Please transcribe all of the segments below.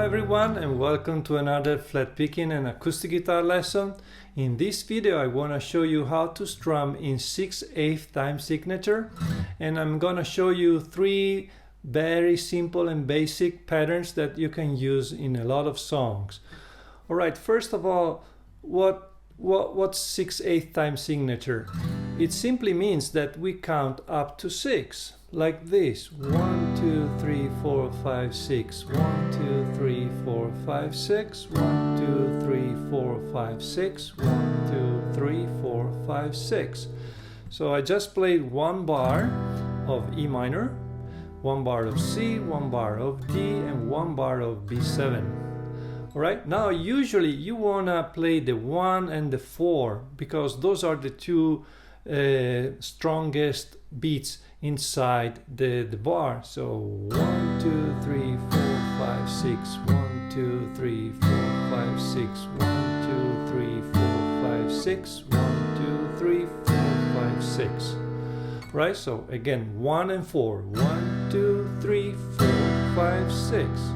everyone, and welcome to another flat picking and acoustic guitar lesson. In this video I want to show you how to strum in 6/8 time signature, and I'm gonna show you three very simple and basic patterns that you can use in a lot of songs. Alright, first of all, what's 6/8 time signature? It simply means that we count up to 6, like this. 1, 2, 3, 4, 5, 6. 1, 2, 3, 4, 5, 6. 1, 2, 3, 4, 5, 6. 1, 2, 3, 4, 5, 6. So I just played one bar of E minor, one bar of C, one bar of D, and one bar of B7. Alright, now usually you wanna play the 1 and the 4 because those are the two strongest beats inside the bar. So 1, 2, 3, 4, 5, 6. 1, 2, 3, 4, 5, 6. 1, 2, 3, 4, 5, 6. 1, 2, 3, 4, 5, 6. Right, so again 1 and 4. 1, 2, 3, 4, 5, 6.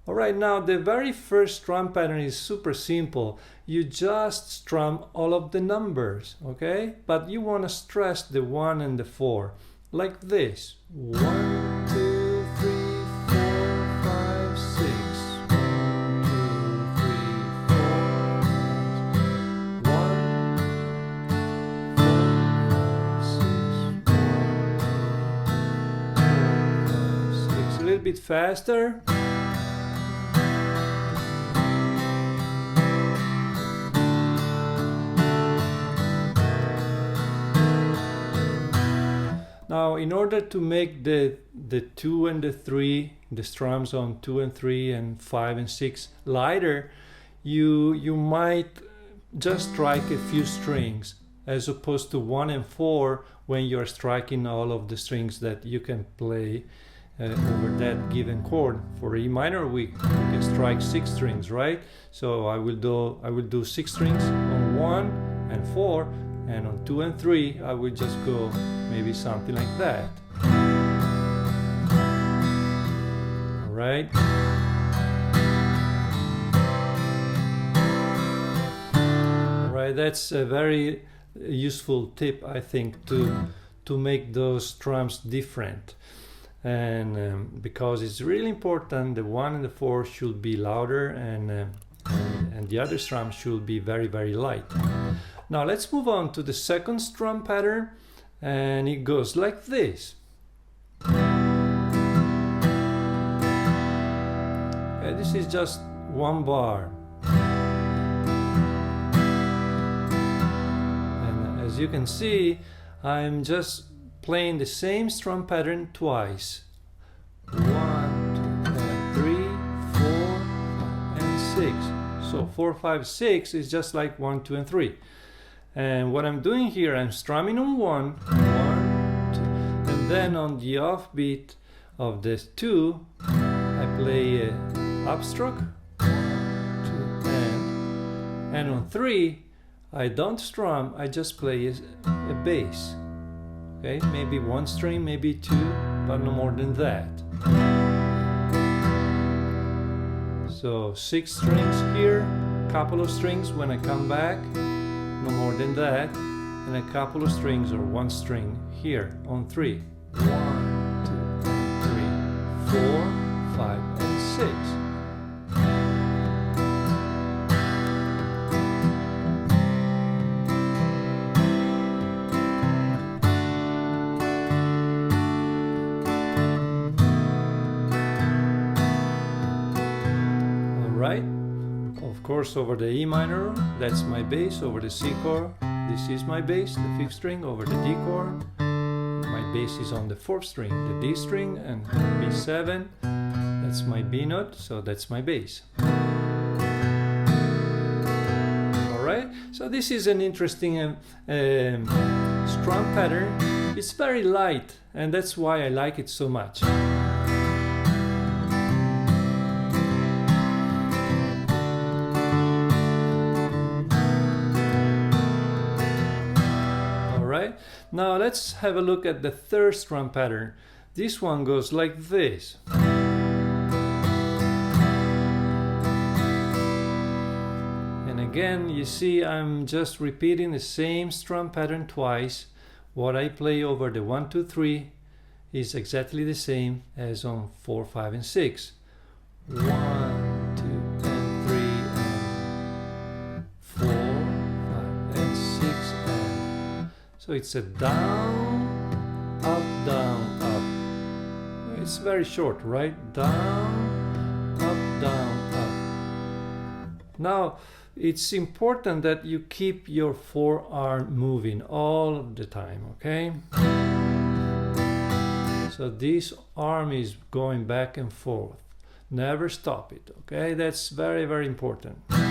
Alright, now the very first strum pattern is super simple. You just strum all of the numbers, okay? But you want to stress the 1 and the 4, like this. 1, 2, 3, 4, 5, 6. 1, 2, 3, 4, 1, 4, 6. A little bit faster. Now, in order to make the 2 and the 3, the strums on 2 and 3 and 5 and 6 lighter, you might just strike a few strings as opposed to 1 and 4 when you're striking all of the strings that you can play over that given chord. For E minor, we can strike 6 strings, right? So I will do 6 strings on 1 and 4. And on 2 and 3, I will just go maybe something like that. All right. All right, that's a very useful tip, I think, to make those strums different. And because it's really important, the 1 and the 4 should be louder, and the other strum should be very, very light. Now let's move on to the second strum pattern, and it goes like this. Okay, this is just one bar. And as you can see, I'm just playing the same strum pattern twice. 1, 2, 3, 4, 5, and 6. So 4, 5, 6 is just like 1, 2, and 3. And what I'm doing here, I'm strumming on 1, 1, 2, and then on the offbeat of the 2, I play a upstroke, 1, 2, and on 3, I don't strum, I just play a bass. Okay, maybe 1 string, maybe 2, but no more than that. So 6 strings here, couple of strings when I come back. No more than that, and a couple of strings or 1 string here on 3. 1, 2, 3, 4, 5, and 6. All right. Of course, over the E minor, that's my bass. Over the C chord, this is my bass, the 5th string. Over the D chord, my bass is on the 4th string, the D string, and B7, that's my B note, so that's my bass. Alright, so this is an interesting strum pattern. It's very light, and that's why I like it so much. Now let's have a look at the third strum pattern. This one goes like this. again, you see I'm just repeating the same strum pattern twice. What I play over the 1, 2, 3 is exactly the same as on 4, 5 and 6. 1, 2 and 3 and 4, 5 and 6 and... So it's a down, up, up. It's very short, right? Down, up. Now it's important that you keep your forearm moving all the time, okay? So this arm is going back and forth. Never stop it, okay? That's very, very important. 1, 2,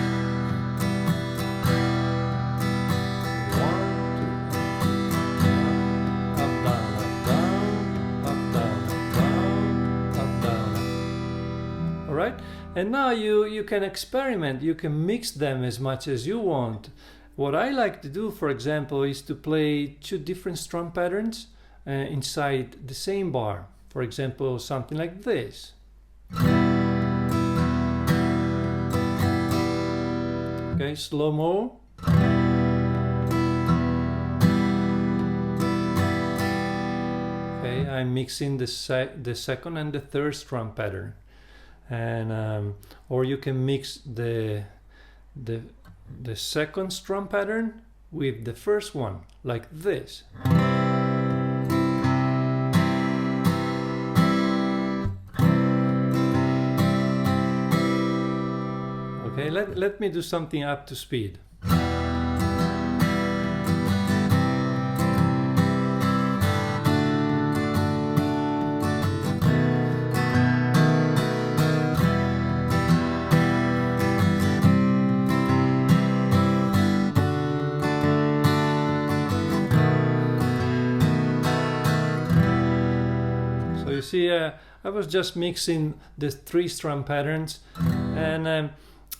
up, down. All right? And now you can experiment. You can mix them as much as you want. What I like to do, for example, is to play 2 different strum patterns inside the same bar. For example, something like this. Okay, slow-mo. Okay, I'm mixing the second and the third strum pattern. And or you can mix the second strum pattern with the first one, like this. Okay, let me do something up to speed. So you see, I was just mixing the 3 strum patterns,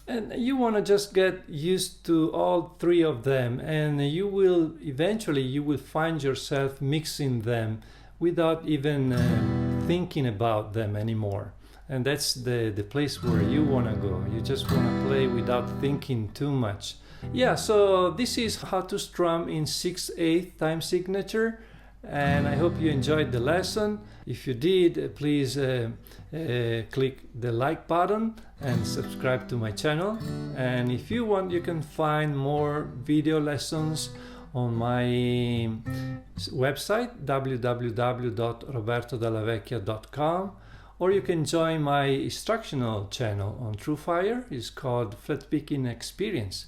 and you want to just get used to all 3 of them, and you will eventually find yourself mixing them without even thinking about them anymore. And that's the place where you want to go. You just want to play without thinking too much. Yeah, so this is how to strum in 6/8 time signature, and I hope you enjoyed the lesson. If you did, please click the like button and subscribe to my channel. And if you want, you can find more video lessons on my website www.robertodallavecchia.com, or you can join my instructional channel on TrueFire. It's called Flatpicking Experience,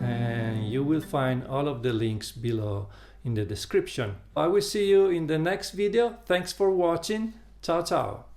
and you will find all of the links below in the description. I will see you in the next video. Thanks for watching. Ciao, ciao.